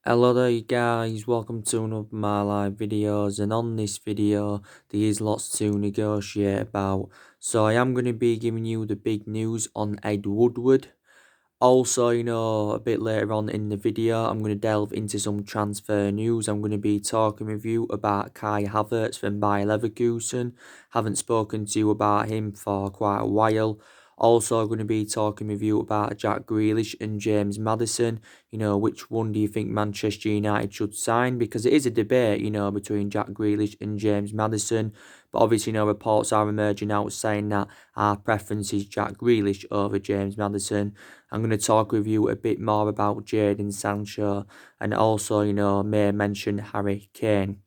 Hello there guys, welcome to one of my live videos, and on this video there is lots to negotiate about. So I am going to be giving you the big news on Ed Woodward. Also, a bit later on in the video I'm going to delve into some transfer news. I'm going to be talking with you about Kai Havertz from Bayer Leverkusen. Haven't spoken to you about him for quite a while. Also going to be talking with you about Jack Grealish and James Maddison. Which one do you think Manchester United should sign? Because it is a debate, between Jack Grealish and James Maddison. But obviously, reports are emerging out saying that our preference is Jack Grealish over James Maddison. I'm going to talk with you a bit more about Jadon Sancho, and also, may mention Harry Kane.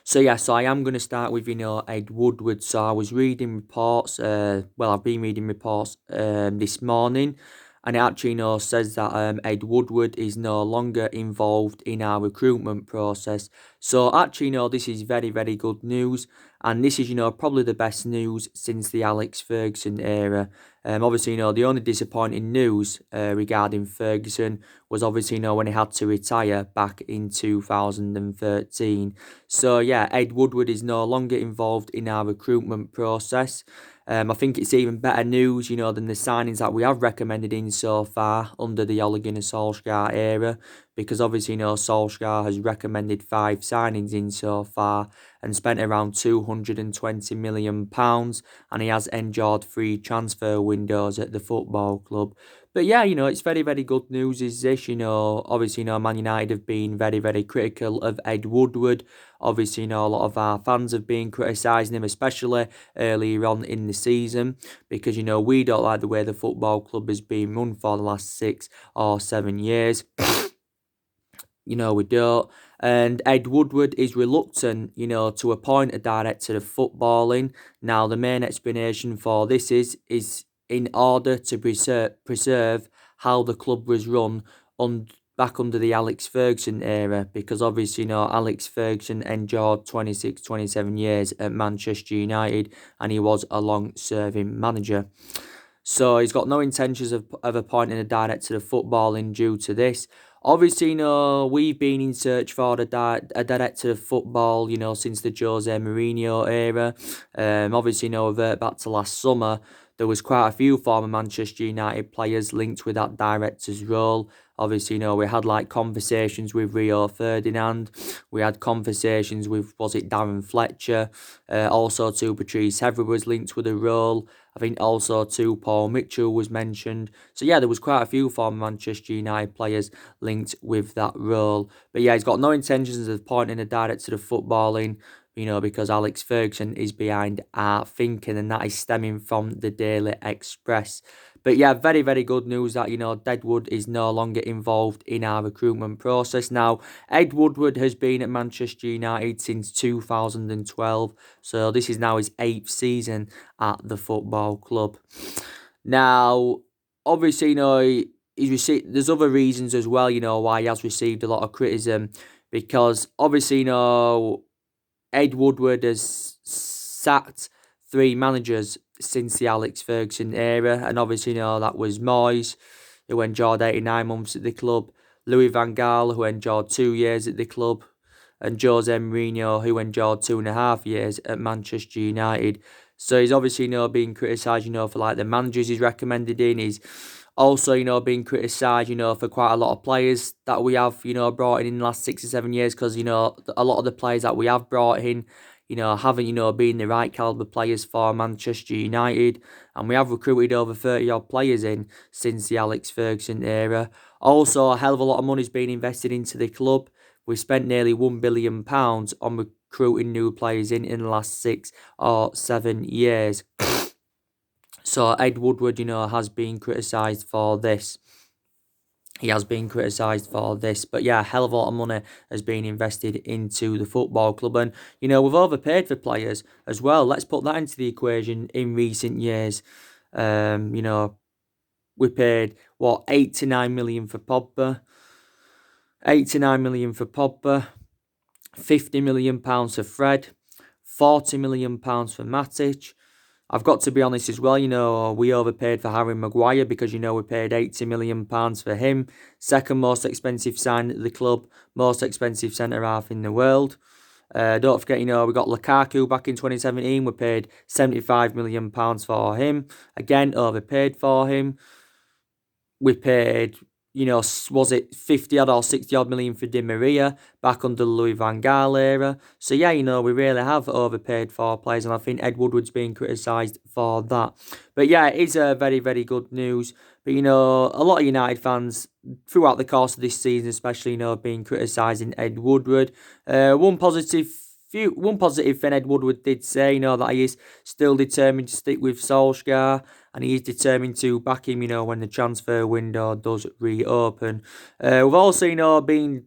So I am going to start with, Ed Woodward. So I was reading reports, I've been reading reports this morning, and it actually, says that Ed Woodward is no longer involved in our recruitment process. So actually, this is very, very good news, and this is, probably the best news since the Alex Ferguson era. Obviously, the only disappointing news regarding Ferguson was obviously, when he had to retire back in 2013. So yeah, Ed Woodward is no longer involved in our recruitment process. I think it's even better news, than the signings that we have recommended in so far under the Ole Gunnar Solskjaer era, because obviously, Solskjaer has recommended 5 signings in so far and spent around £220 million, and he has endured 3 transfer windows at the football club. But yeah, it's very, very good news is this, obviously, Man United have been very, very critical of Ed Woodward. Obviously, a lot of our fans have been criticising him, especially earlier on in the season, because, we don't like the way the football club has been run for the last 6 or 7 years. We don't. And Ed Woodward is reluctant, to appoint a director of footballing. Now, the main explanation for this is in order to preserve how the club was run back under the Alex Ferguson era, because obviously, Alex Ferguson endured 26, 27 years at Manchester United, and he was a long-serving manager. So he's got no intentions of appointing a director of footballing due to this. Obviously, we've been in search for a director of football, since the Jose Mourinho era. Obviously, revert back to last summer, there was quite a few former Manchester United players linked with that director's role. Obviously, we had like conversations with Rio Ferdinand. We had conversations with, was it Darren Fletcher? Also too, Patrice Evra was linked with a role. I think also too, Paul Mitchell was mentioned. So yeah, there was quite a few former Manchester United players linked with that role. But yeah, he's got no intentions of appointing a director of footballing, because Alex Ferguson is behind our thinking, and that is stemming from the Daily Express. But yeah, very, very good news that, Deadwood is no longer involved in our recruitment process. Now, Ed Woodward has been at Manchester United since 2012, so this is now his 8th season at the football club. Now, obviously, he's received, there's other reasons as well, why he has received a lot of criticism, because obviously, Ed Woodward has sacked 3 managers since the Alex Ferguson era, and obviously, that was Moyes, who endured 89 months at the club, Louis van Gaal, who endured 2 years at the club, and Jose Mourinho, who endured 2.5 years at Manchester United. So he's obviously, being criticised, for like the managers he's recommended in. He's also, being criticised, for quite a lot of players that we have, brought in the last 6 or 7 years, because, a lot of the players that we have brought in, haven't, been the right calibre players for Manchester United. And we have recruited over 30-odd players in since the Alex Ferguson era. Also, a hell of a lot of money's been invested into the club. We spent nearly £1 billion on recruiting new players in the last 6 or 7 years. So Ed Woodward, has been criticised for this. He has been criticised for this. But yeah, a hell of a lot of money has been invested into the football club. And, we've overpaid for players as well. Let's put that into the equation in recent years. We paid, 89 million for Pogba. 89 million for Pogba. £50 million for Fred. £40 million for Matic. I've got to be honest as well, we overpaid for Harry Maguire because, we paid £80 million for him. Second most expensive sign at the club, most expensive centre-half in the world. Don't forget, we got Lukaku back in 2017. We paid £75 million for him. Again, overpaid for him. We paid, was it 50 odd or 60 odd million for Di Maria back under the Louis van Gaal era. So yeah, we really have overpaid for players, and I think Ed Woodward's being criticised for that. But yeah, it is a very, very good news. But a lot of United fans throughout the course of this season, especially, being criticising Ed Woodward. One positive thing Ed Woodward did say, that he is still determined to stick with Solskjaer, and he is determined to back him, when the transfer window does reopen. We've also, been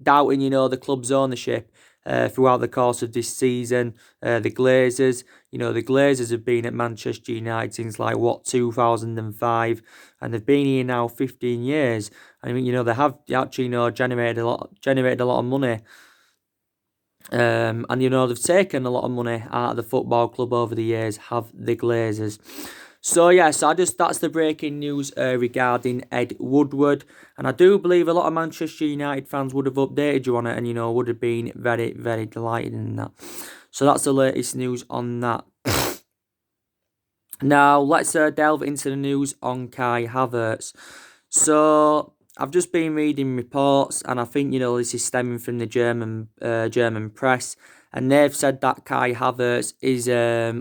doubting, the club's ownership throughout the course of this season. The Glazers, the Glazers have been at Manchester United since 2005, and they've been here now 15 years. I mean, they have actually, generated a lot of money. And they've taken a lot of money out of the football club over the years, have the Glazers. So that's the breaking news regarding Ed Woodward, and I do believe a lot of Manchester United fans would have updated you on it, and would have been very, very delighted in that. So that's the latest news on that. Now let's delve into the news on Kai Havertz. So I've just been reading reports, and I think, this is stemming from the German press, and they've said that Kai Havertz is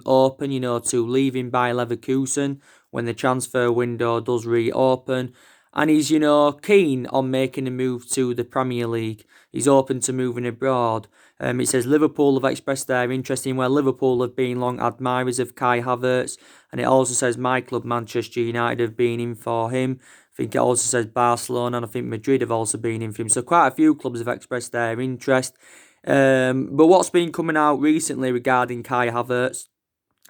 open, to leaving Bayer Leverkusen when the transfer window does reopen, and he's, keen on making a move to the Premier League. He's open to moving abroad. It says Liverpool have expressed their interest in, where Liverpool have been long admirers of Kai Havertz, and it also says my club, Manchester United, have been in for him. I think it also says Barcelona, and I think Madrid have also been in for him. So quite a few clubs have expressed their interest. But what's been coming out recently regarding Kai Havertz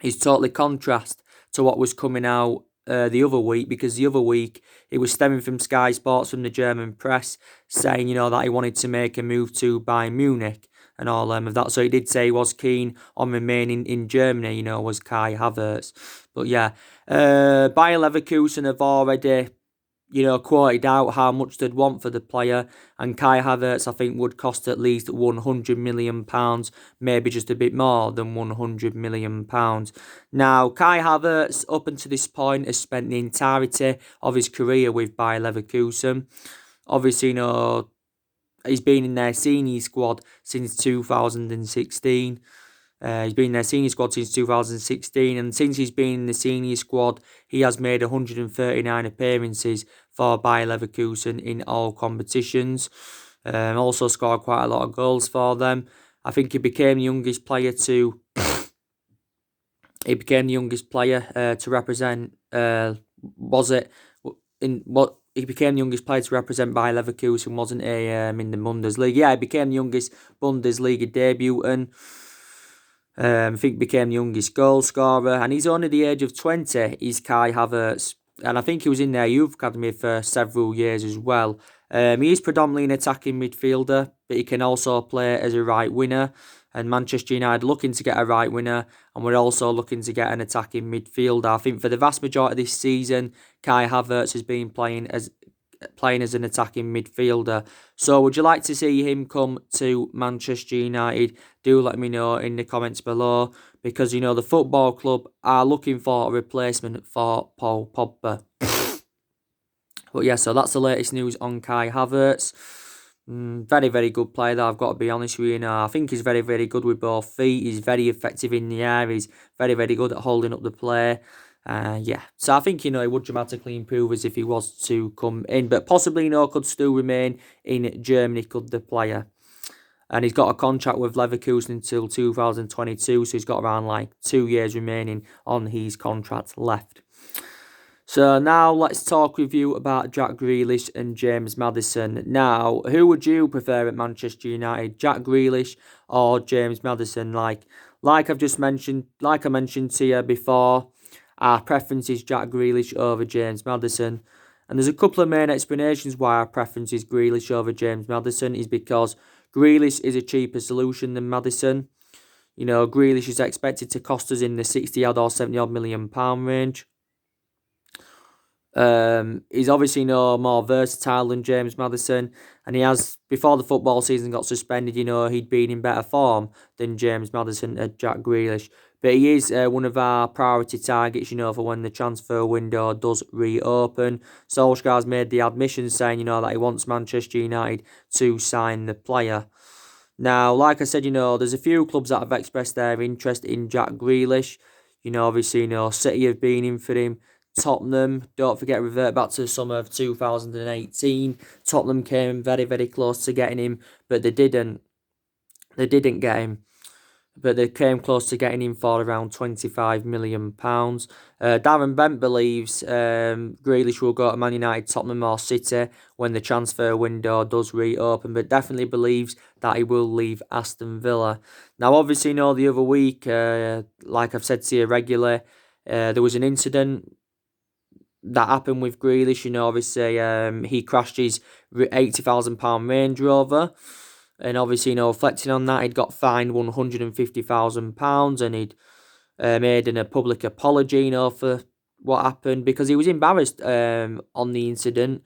is totally contrast to what was coming out the other week, because the other week it was stemming from Sky Sports, from the German press, saying, that he wanted to make a move to Bayern Munich and all of that. So he did say he was keen on remaining in Germany, was Kai Havertz. But yeah, Bayer Leverkusen have already, quoted out how much they'd want for the player, and Kai Havertz, I think, would cost at least £100 million, maybe just a bit more than £100 million. Now, Kai Havertz, up until this point, has spent the entirety of his career with Bayer Leverkusen. Obviously, he's been in their senior squad since 2016. He's been in their senior squad since 2016, and since he's been in the senior squad, he has made 139 appearances for Bayer Leverkusen in all competitions. Also scored quite a lot of goals for them. I think he became the youngest player to represent. He became the youngest player to represent Bayer Leverkusen, wasn't he? In the Bundesliga, yeah, he became the youngest Bundesliga debutant. I think he became the youngest goal scorer, and he's only the age of 20. He's Kai Havertz, and I think he was in their youth academy for several years as well. He is predominantly an attacking midfielder, but he can also play as a right winger. And Manchester United looking to get a right winger, and we're also looking to get an attacking midfielder. I think for the vast majority of this season, Kai Havertz has been playing as an attacking midfielder. So would you like to see him come to Manchester United? Do let me know in the comments below, because the football club are looking for a replacement for Paul Pogba. But yeah, so that's the latest news on Kai Havertz. Very, very good player, that I've got to be honest with you. I think he's very, very good with both feet. He's very effective in the air. He's very, very good at holding up the play. So I think, he would dramatically improve as if he was to come in. But possibly, could still remain in Germany, could the player. And he's got a contract with Leverkusen until 2022, so he's got around 2 years remaining on his contract left. So now let's talk with you about Jack Grealish and James Maddison. Now, who would you prefer at Manchester United, Jack Grealish or James Maddison? Like I've just mentioned, like I mentioned to you before, our preference is Jack Grealish over James Maddison. And there's a couple of main explanations why our preference is Grealish over James Maddison, is because Grealish is a cheaper solution than Maddison. You know, Grealish is expected to cost us in the 60-odd or 70-odd million pound range. He's obviously no more versatile than James Maddison, and he has, before the football season got suspended, you know, he'd been in better form than James Maddison and Jack Grealish. But he is one of our priority targets, you know, for when the transfer window does reopen. Solskjaer's made the admission saying, you know, that he wants Manchester United to sign the player. Now, like I said, you know, there's a few clubs that have expressed their interest in Jack Grealish. You know, obviously, you know, City have been in for him. Tottenham, don't forget, revert back to the summer of 2018. Tottenham came very, very close to getting him, but they didn't. They didn't get him, but they came close to getting him for around £25 million. Darren Bent believes Grealish will go to Man United, Tottenham or City when the transfer window does reopen, but definitely believes that he will leave Aston Villa. Now, obviously, you know, the other week, like I've said to you regularly, there was an incident that happened with Grealish. You know, obviously, he crashed his £80,000 Range Rover. And obviously, you know, reflecting on that, he'd got fined £150,000 and he'd made a public apology, you know, for what happened because he was embarrassed on the incident.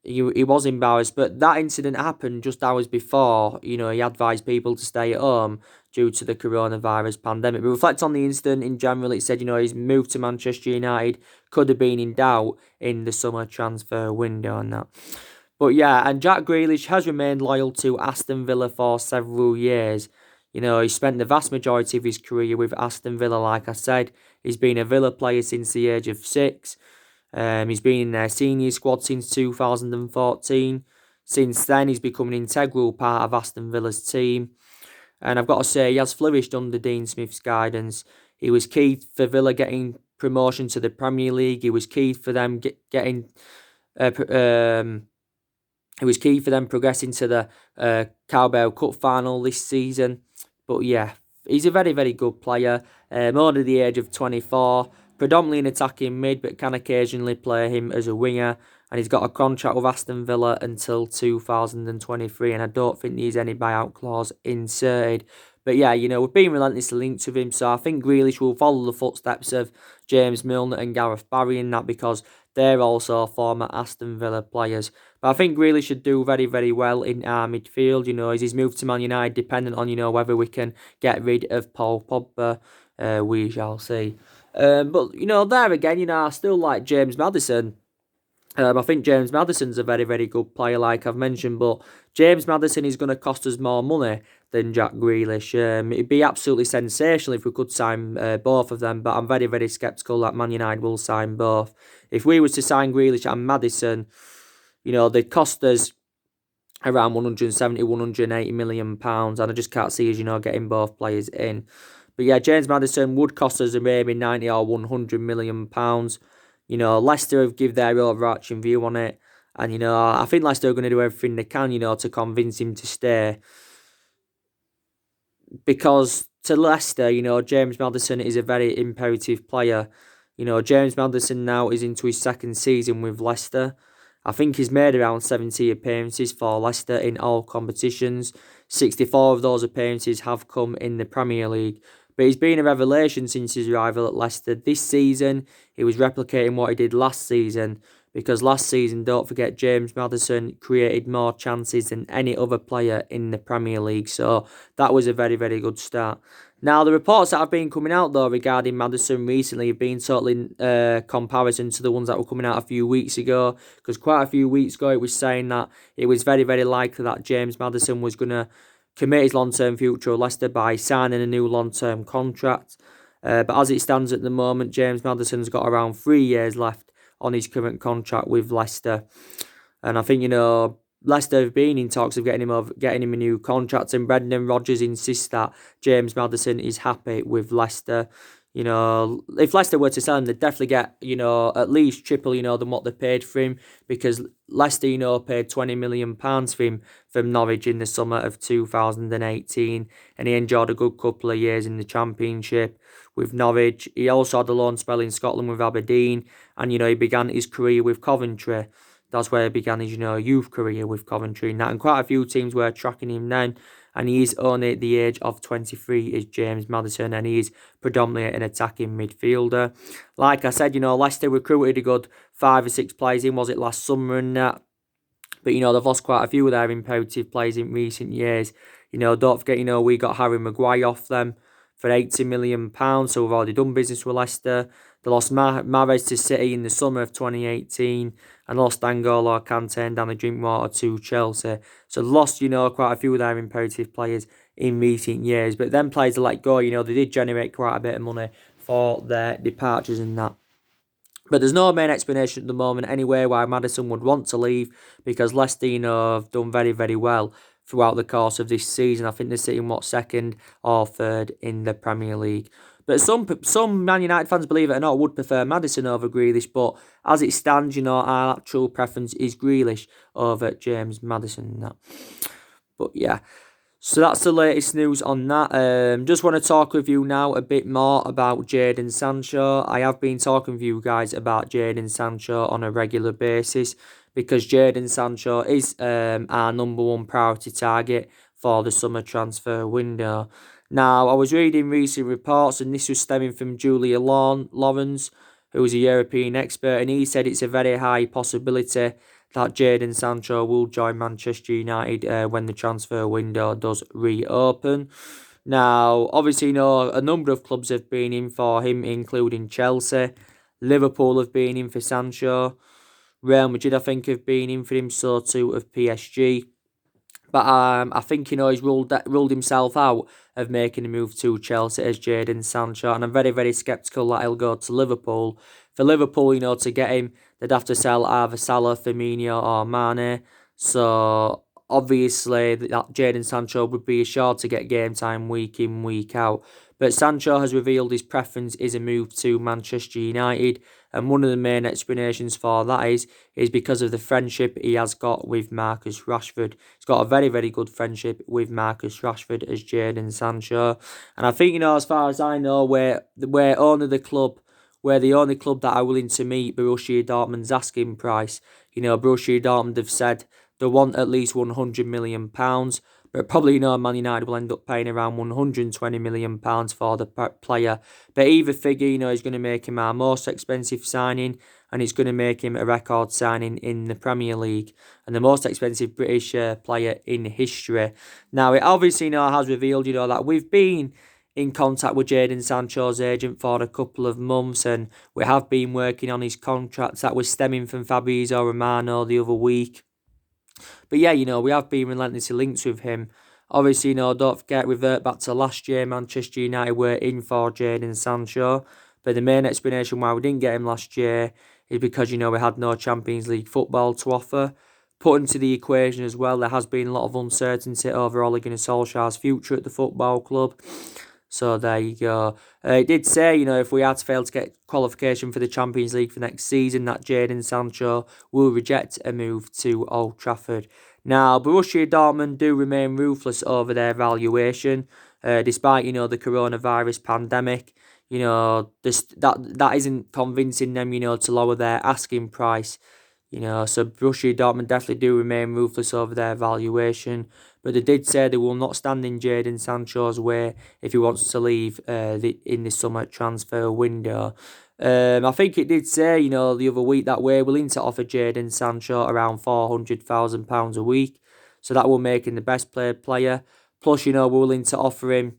He was embarrassed, but that incident happened just hours before, you know, he advised people to stay at home due to the coronavirus pandemic. But reflect on the incident in general, it said, you know, his move to Manchester United could have been in doubt in the summer transfer window and that. But yeah, and Jack Grealish has remained loyal to Aston Villa for several years. You know, he spent the vast majority of his career with Aston Villa, like I said. He's been a Villa player since the age of 6. He's been in their senior squad since 2014. Since then, he's become an integral part of Aston Villa's team. And I've got to say, he has flourished under Dean Smith's guidance. He was key for Villa getting promotion to the Premier League. He was key for them getting... It was key for them progressing to the Carabao Cup final this season. But yeah, he's a very, very good player. Only the age of 24. Predominantly an attacking mid, but can occasionally play him as a winger. And he's got a contract with Aston Villa until 2023. And I don't think there's any buyout clause inserted. But yeah, you know, we've been relentlessly linked with him. So I think Grealish will follow the footsteps of James Milner and Gareth Barry in that because they're also former Aston Villa players. But I think Grealish should do very, very well in our midfield. You know, is his move to Man United dependent on, you know, whether we can get rid of Paul Pogba? We shall see. But, you know, there again, you know, I still like James Maddison. I think James Maddison's a very, very good player, like I've mentioned, but James Maddison is going to cost us more money than Jack Grealish. It'd be absolutely sensational if we could sign both of them, but I'm very, very sceptical that Man United will sign both. If we was to sign Grealish and Maddison, you know, they'd cost us around 170, 180 million pounds, and I just can't see us, you know, getting both players in. But yeah, James Maddison would cost us maybe 90 or 100 million pounds. You know, Leicester have given their overarching view on it. And, you know, I think Leicester are going to do everything they can, you know, to convince him to stay. Because to Leicester, you know, James Maddison is a very imperative player. You know, James Maddison now is into his second season with Leicester. I think he's made around 70 appearances for Leicester in all competitions. 64 of those appearances have come in the Premier League. But he's been a revelation since his arrival at Leicester. This season, he was replicating what he did last season. Because last season, don't forget, James Maddison created more chances than any other player in the Premier League. So that was a very, very good start. Now, the reports that have been coming out, though, regarding Maddison recently have been totally in comparison to the ones that were coming out a few weeks ago. Because quite a few weeks ago, it was saying that it was very, very likely that James Maddison was going to commit his long-term future at Leicester by signing a new long-term contract. But as it stands at the moment, James Maddison's got around 3 years left on his current contract with Leicester. And I think, you know, Leicester have been in talks of getting him a new contract, and Brendan Rodgers insists that James Maddison is happy with Leicester. You know, if Leicester were to sell him, they'd definitely get, you know, at least triple, you know, than what they paid for him, because Leicester, you know, paid £20 million for him from Norwich in the summer of 2018, and he enjoyed a good couple of years in the Championship with Norwich. He also had a loan spell in Scotland with Aberdeen, and, you know, he began his career with Coventry. That's where he began his, you know, youth career with Coventry and that. And quite a few teams were tracking him then. and he is only at the age of 23 is James Maddison, and he is predominantly an attacking midfielder. Like I said, Leicester recruited a good 5 or 6 players in, was it last summer and that? But, they've lost quite a few of their imperative players in recent years. Don't forget, we got Harry Maguire off them for £80 million, so we've already done business with Leicester. They lost Mahrez to City in the summer of 2018 and lost N'Golo Kante and Danny Drinkwater to Chelsea. So they lost, quite a few of their imperative players in recent years. But them players are let go, they did generate quite a bit of money for their departures and that. But there's no main explanation at the moment anyway why Maddison would want to leave, because Leicester, have done very, very well throughout the course of this season. I think they're sitting, second or third in the Premier League. But some Man United fans, believe it or not, would prefer Maddison over Grealish. But as it stands, our actual preference is Grealish over James Maddison. But yeah. So that's the latest news on that. Just want to talk with you now a bit more about Jadon Sancho. I have been talking with you guys about Jadon Sancho on a regular basis because Jadon Sancho is our number one priority target for the summer transfer window. Now, I was reading recent reports, and this was stemming from Julia Lawrence, who is a European expert, and he said it's a very high possibility that Jadon Sancho will join Manchester United when the transfer window does reopen. Now, obviously, a number of clubs have been in for him, including Chelsea. Liverpool have been in for Sancho. Real Madrid, I think, have been in for him, so too of PSG. But I think, he's ruled himself out of making a move to Chelsea as Jadon Sancho. And I'm very, very sceptical that he'll go to Liverpool. For Liverpool, to get him, they'd have to sell either Salah, Firmino or Mane. So, obviously, that Jadon Sancho would be assured to get game time week in, week out. But Sancho has revealed his preference is a move to Manchester United. And one of the main explanations for that is because of the friendship he has got with Marcus Rashford. He's got a very, very good friendship with Marcus Rashford as Jadon Sancho. And I think, as far as I know, we're the only club that are willing to meet Borussia Dortmund's asking price. Borussia Dortmund have said they want at least £100 million. But probably, Man United will end up paying around £120 million for the player. But either figure, is going to make him our most expensive signing, and it's going to make him a record signing in the Premier League and the most expensive British player in history. Now, it obviously, has revealed, that we've been in contact with Jadon Sancho's agent for a couple of months, and we have been working on his contracts. That was stemming from Fabrizio Romano the other week. But yeah, we have been relentlessly linked with him. Obviously, don't forget, revert back to last year, Manchester United were in for Jadon Sancho. But the main explanation why we didn't get him last year is because, we had no Champions League football to offer. Put into the equation as well, there has been a lot of uncertainty over Ole Gunnar Solskjaer's future at the football club. So there you go. It did say, if we had to fail to get qualification for the Champions League for next season, that Jadon Sancho will reject a move to Old Trafford. Now, Borussia Dortmund do remain ruthless over their valuation, despite, the coronavirus pandemic. That isn't convincing them, to lower their asking price. So Borussia Dortmund definitely do remain ruthless over their valuation. But they did say they will not stand in Jadon Sancho's way if he wants to leave in the summer transfer window. I think it did say, the other week that we're willing to offer Jadon Sancho around £400,000 a week. So that will make him the best paid player. Plus, we're willing to offer him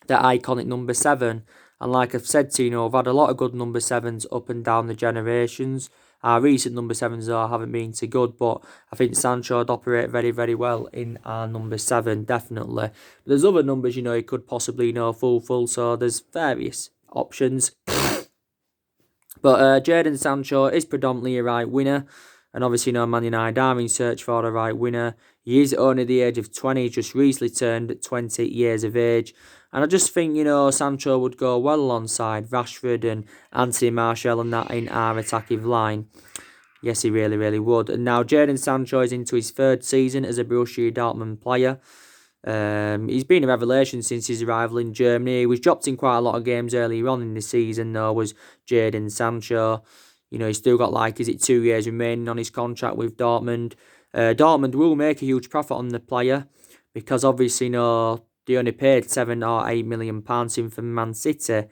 the iconic number 7. And like I've said to you, I've had a lot of good number 7s up and down the generations. Our recent number 7s, though, haven't been too good, but I think Sancho would operate very, very well in our number 7, definitely. But there's other numbers, he could possibly, fulfill, so there's various options. But Jadon Sancho is predominantly a right winger, and obviously, Man United are in search for a right winger. He is only the age of 20, just recently turned 20 years of age. And I just think, Sancho would go well alongside Rashford and Anthony Martial and that in our attacking line. Yes, he really, really would. And now Jadon Sancho is into his 3rd season as a Borussia Dortmund player. He's been a revelation since his arrival in Germany. He was dropped in quite a lot of games earlier on in the season, though, was Jadon Sancho. He's still got 2 years remaining on his contract with Dortmund. Dortmund will make a huge profit on the player, because obviously, they only paid £7 or £8 million in from Man City.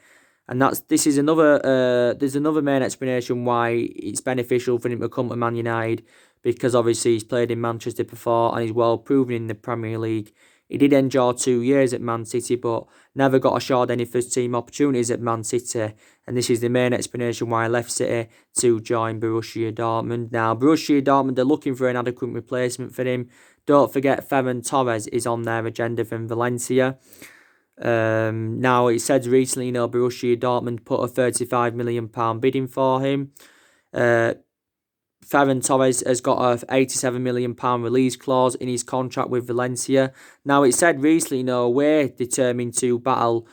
And this is another there's another main explanation why it's beneficial for him to come to Man United, because obviously he's played in Manchester before and he's well proven in the Premier League. He did enjoy 2 years at Man City, but never got assured any first team opportunities at Man City. And this is the main explanation why he left City to join Borussia Dortmund. Now, Borussia Dortmund are looking for an adequate replacement for him. Don't forget, Ferran Torres is on their agenda from Valencia. Now, it said recently, Borussia Dortmund put a £35 million bidding for him. Ferran Torres has got a £87 million release clause in his contract with Valencia. Now, it said recently, we're determined to battle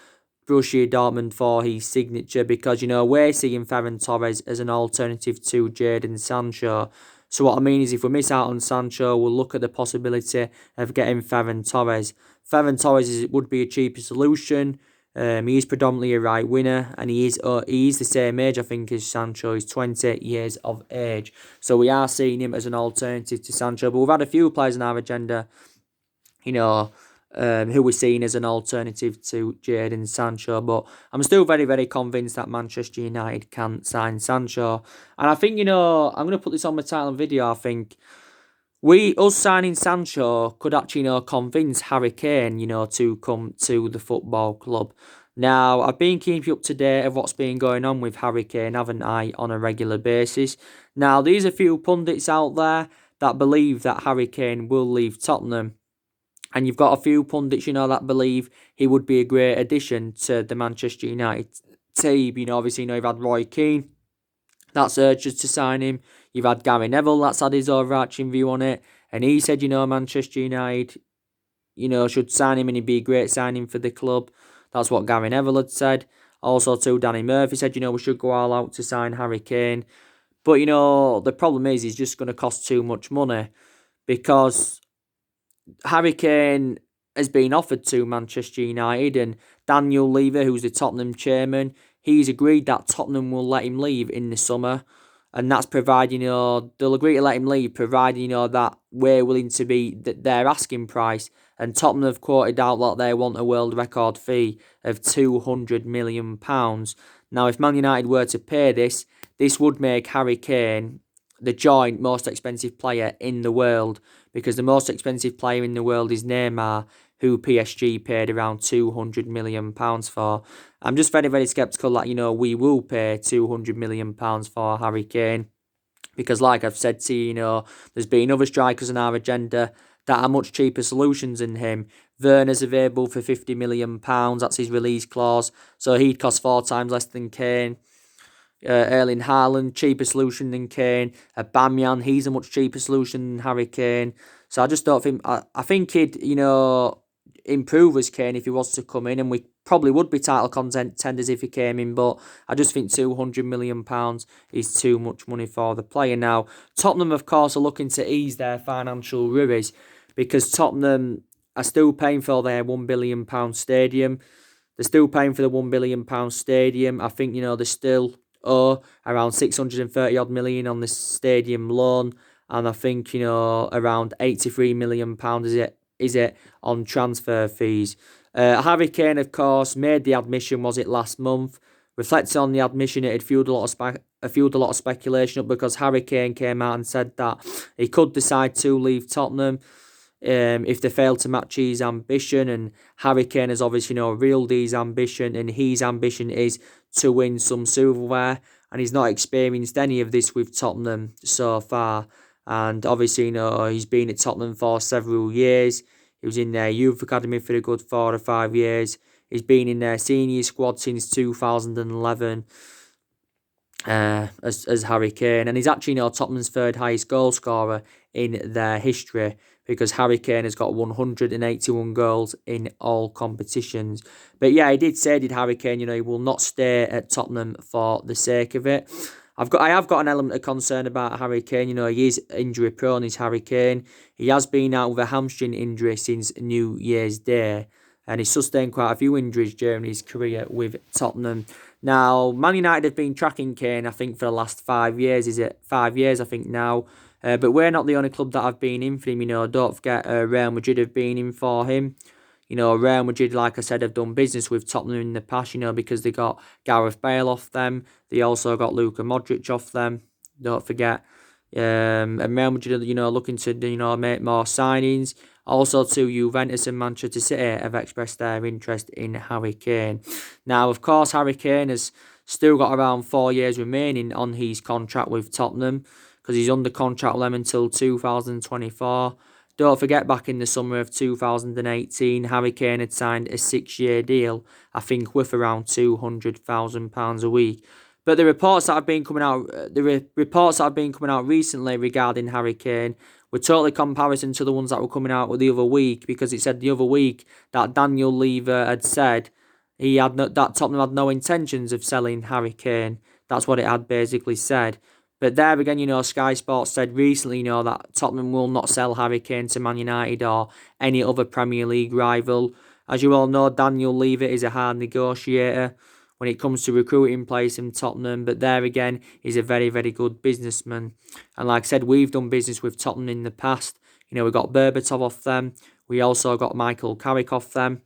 Borussia Dortmund for his signature, because, we're seeing Ferran Torres as an alternative to Jadon Sancho. So what I mean is, if we miss out on Sancho, we'll look at the possibility of getting Ferran Torres. Ferran Torres would be a cheaper solution. He is predominantly a right winger, and he is the same age, I think, as Sancho. He's 20 years of age. So we are seeing him as an alternative to Sancho. But we've had a few players on our agenda, who we're seeing as an alternative to Jadon Sancho. But I'm still very, very convinced that Manchester United can sign Sancho. And I think, I'm going to put this on my title and video. I think us signing Sancho could actually, convince Harry Kane, to come to the football club. Now, I've been keeping you up to date of what's been going on with Harry Kane, haven't I, on a regular basis. Now, there's a few pundits out there that believe that Harry Kane will leave Tottenham. And you've got a few pundits, that believe he would be a great addition to the Manchester United team. Obviously, you've had Roy Keane that's urged us to sign him. You've had Gary Neville that's had his overarching view on it. And he said, Manchester United, should sign him and he'd be a great signing for the club. That's what Gary Neville had said. Also, too, Danny Murphy said, we should go all out to sign Harry Kane. But, the problem is he's just going to cost too much money, because Harry Kane has been offered to Manchester United, and Daniel Levy, who's the Tottenham chairman, he's agreed that Tottenham will let him leave in the summer. And that's providing, they'll agree to let him leave, providing, that we're willing to be their asking price. And Tottenham have quoted out that they want a world record fee of £200 million. Now, if Man United were to pay this would make Harry Kane the joint most expensive player in the world, because the most expensive player in the world is Neymar, who PSG paid around £200 million for. I'm just very, very sceptical that, we will pay £200 million for Harry Kane, because like I've said to you, there's been other strikers on our agenda that are much cheaper solutions than him. Werner's available for £50 million, that's his release clause, so he'd cost 4 times less than Kane. Erling Haaland, cheaper solution than Kane. Aubameyang, he's a much cheaper solution than Harry Kane. So I just don't think, I think he'd, improve as Kane if he was to come in, and we probably would be title contenders if he came in, but I just think £200 million is too much money for the player. Now, Tottenham, of course, are looking to ease their financial worries, because Tottenham are still paying for their £1 billion stadium. They're still paying for the £1 billion stadium. I think, they still owe around 630 odd million on the stadium loan, and I think around £83 million is it on transfer fees. Harry Kane, of course, made the admission, was it last month? Reflecting on the admission, it had fueled a lot of speculation up, because Harry Kane came out and said that he could decide to leave Tottenham if they fail to match his ambition. And Harry Kane has obviously reeled his ambition, and his ambition is to win some silverware, and he's not experienced any of this with Tottenham so far. And obviously, he's been at Tottenham for several years. He was in their youth academy for a good 4 or 5 years. He's been in their senior squad since 2011 as Harry Kane. And he's actually Tottenham's third highest goal scorer in their history, because Harry Kane has got 181 goals in all competitions. But yeah, he did say, Harry Kane, he will not stay at Tottenham for the sake of it. I have got an element of concern about Harry Kane. He is injury prone, he's Harry Kane. He has been out with a hamstring injury since New Year's Day, and he's sustained quite a few injuries during his career with Tottenham. Now, Man United have been tracking Kane, I think, for the last 5 years. Is it 5 years, I think, now? But we're not the only club that have been in for him. Don't forget Real Madrid have been in for him. Real Madrid, like I said, have done business with Tottenham in the past, because they got Gareth Bale off them. They also got Luka Modric off them. Don't forget. And Real Madrid, looking to, make more signings. Also, too, Juventus and Manchester City have expressed their interest in Harry Kane. Now, of course, Harry Kane has still got around 4 years remaining on his contract with Tottenham, because he's under contract with them until 2024. Don't forget, back in the summer of 2018, Harry Kane had signed a 6-year deal, I think worth around £200,000 a week. But the reports that have been coming out, recently regarding Harry Kane were totally comparison to the ones that were coming out the other week, because it said the other week that Daniel Levy had said that Tottenham had no intentions of selling Harry Kane. That's what it had basically said. But there again, Sky Sports said recently, that Tottenham will not sell Harry Kane to Man United or any other Premier League rival. As you all know, Daniel Levy is a hard negotiator when it comes to recruiting players in Tottenham. But there again, he's a very, very good businessman. And like I said, we've done business with Tottenham in the past. We got Berbatov off them. We also got Michael Carrick off them.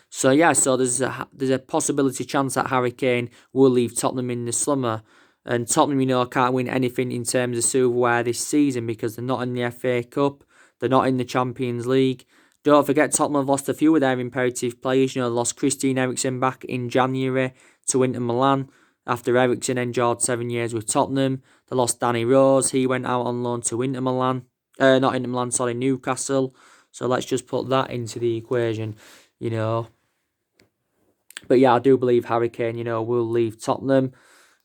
So yeah, there's a possibility chance that Harry Kane will leave Tottenham in the summer. And Tottenham, can't win anything in terms of silverware this season because they're not in the FA Cup. They're not in the Champions League. Don't forget, Tottenham have lost a few of their imperative players. They lost Christian Eriksen back in January to Inter Milan after Eriksen endured 7 years with Tottenham. They lost Danny Rose. He went out on loan to Newcastle. So let's just put that into the equation, But yeah, I do believe Harry Kane, will leave Tottenham.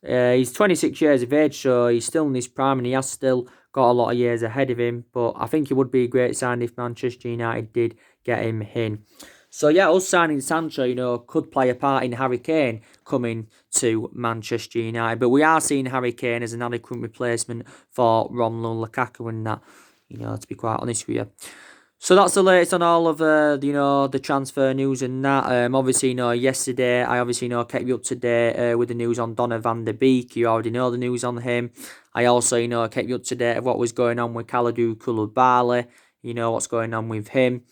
He's 26 years of age, so he's still in his prime and he has still got a lot of years ahead of him. But I think it would be a great sign if Manchester United did get him in. So yeah, us signing Sancho, could play a part in Harry Kane coming to Manchester United. But we are seeing Harry Kane as an adequate replacement for Romelu Lukaku and that, to be quite honest with you. So that's the latest on all of the transfer news and that. Obviously, yesterday I kept you up to date with the news on Donny van der Beek. You already know the news on him. I also, kept you up to date of what was going on with Kalidou Koulibaly. What's going on with him.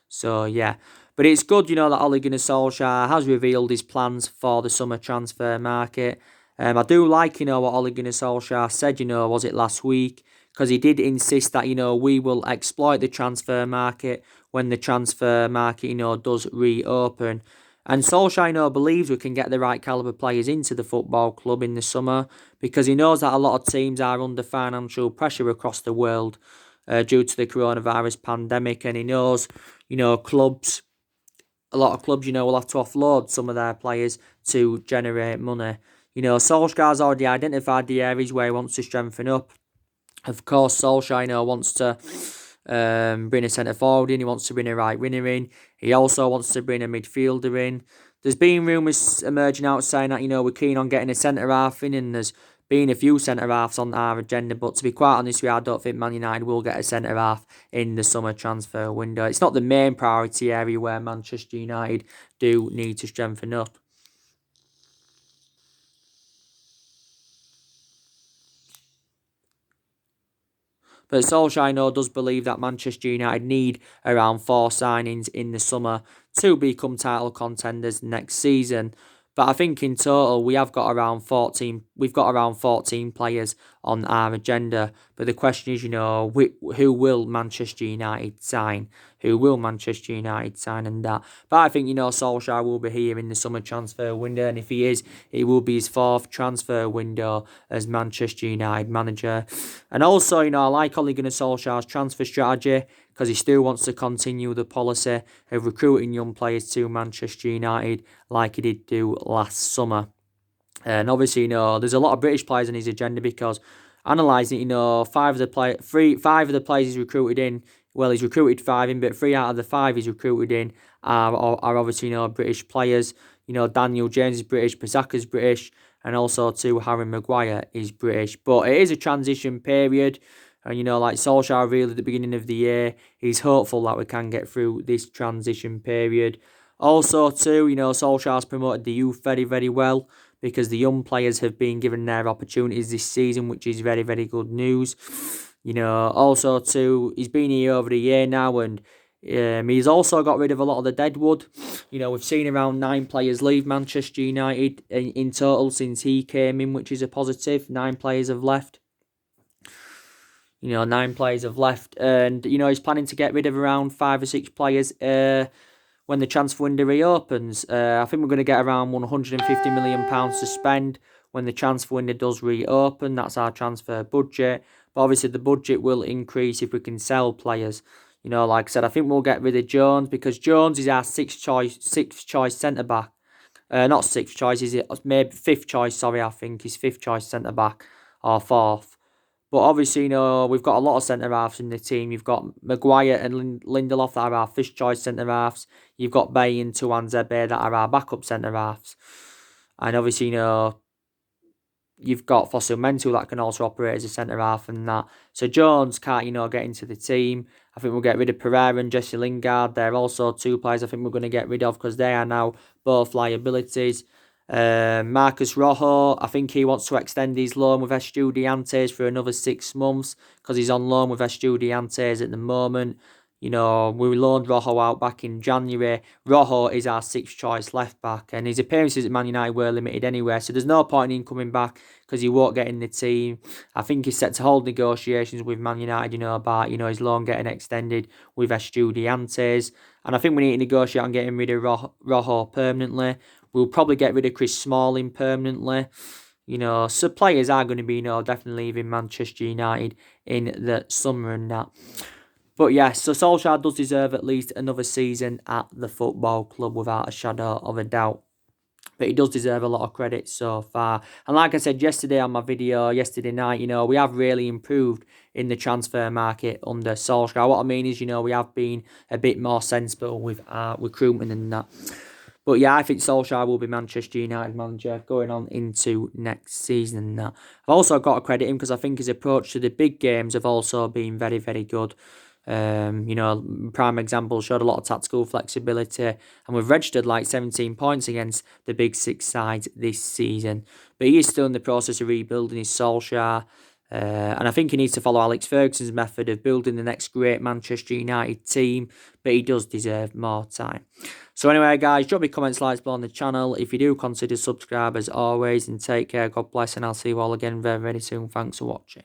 So yeah, but it's good, that Ole Gunnar Solskjaer has revealed his plans for the summer transfer market. I do like, what Ole Gunnar Solskjaer said, was it last week? Because he did insist that, we will exploit the transfer market when the transfer market, does reopen. And Solskjaer, believes we can get the right calibre players into the football club in the summer because he knows that a lot of teams are under financial pressure across the world due to the coronavirus pandemic. And he knows, a lot of clubs, will have to offload some of their players to generate money. Solskjaer's already identified the areas where he wants to strengthen up. Of course, Solskjaer wants to bring a centre forward in. He wants to bring a right winger in. He also wants to bring a midfielder in. There's been rumours emerging out saying that, we're keen on getting a centre half in, and there's been a few centre halves on our agenda. But to be quite honest with you, I don't think Man United will get a centre half in the summer transfer window. It's not the main priority area where Manchester United do need to strengthen up. But Solskjaer does believe that Manchester United need around 4 signings in the summer to become title contenders next season. But I think in total we have got around 14. We've got around 14 players on our agenda. But the question is, who will Manchester United sign? Who will Manchester United sign and that? But I think, Solskjaer will be here in the summer transfer window. And if he is, it will be his 4th transfer window as Manchester United manager. And also, I like Ole Gunnar Solskjaer's transfer strategy because he still wants to continue the policy of recruiting young players to Manchester United like he did do last summer. And obviously, there's a lot of British players on his agenda because analysing it, 5 of the players he's recruited in, well, he's recruited 5 in, but 3 out of the 5 he's recruited in are obviously, British players. Daniel James is British, Pisaka's British, and also too, Harry Maguire is British. But it is a transition period. And, like Solskjaer revealed at the beginning of the year, he's hopeful that we can get through this transition period. Also, too, Solskjaer's promoted the youth very, very well. because the young players have been given their opportunities this season, which is very, very good news. Also too, he's been here over a year now, and he's also got rid of a lot of the deadwood. We've seen around 9 players leave Manchester United in total since he came in, which is a positive. 9 players have left. 9 players have left, and he's planning to get rid of around 5 or 6 players when the transfer window reopens. I think we're going to get around £150 million to spend when the transfer window does reopen. That's our transfer budget. But obviously the budget will increase if we can sell players. Like I said, I think we'll get rid of Jones, because Jones is our sixth choice centre back. Not sixth choice, is it? Maybe fifth choice. Sorry, I think he's fifth choice centre back or fourth. But obviously, we've got a lot of centre-halves in the team. You've got Maguire and Lindelof that are our first-choice centre-halves. You've got Bay and Tuanzebe that are our backup centre-halves. And obviously, you've got Fossil Mental that can also operate as a centre-half and that. So Jones can't, get into the team. I think we'll get rid of Pereira and Jesse Lingard. They're also 2 players I think we're going to get rid of, because they are now both liabilities. Marcus Rojo, I think he wants to extend his loan with Estudiantes for another 6 months, because he's on loan with Estudiantes at the moment. We loaned Rojo out back in January. Rojo is our 6th choice left back, and his appearances at Man United were limited anyway, so there's no point in him coming back because he won't get in the team. I think he's set to hold negotiations with Man United, about his loan getting extended with Estudiantes, and I think we need to negotiate on getting rid of Rojo permanently. We'll probably get rid of Chris Smalling permanently. So players are going to be, definitely leaving Manchester United in the summer and that. But yeah, so Solskjaer does deserve at least another season at the football club without a shadow of a doubt. But he does deserve a lot of credit so far. And like I said yesterday on my video, yesterday night, we have really improved in the transfer market under Solskjaer. What I mean is, we have been a bit more sensible with our recruitment and that. But yeah, I think Solskjaer will be Manchester United manager going on into next season and that. I've also got to credit him because I think his approach to the big games have also been very, very good. Prime example, showed a lot of tactical flexibility, and we've registered like 17 points against the big 6 sides this season. But he is still in the process of rebuilding his Solskjaer. And I think he needs to follow Alex Ferguson's method of building the next great Manchester United team, but he does deserve more time. So anyway, guys, drop your comments, likes below on the channel. If you do, consider subscribe as always, and take care. God bless, and I'll see you all again very, very soon. Thanks for watching.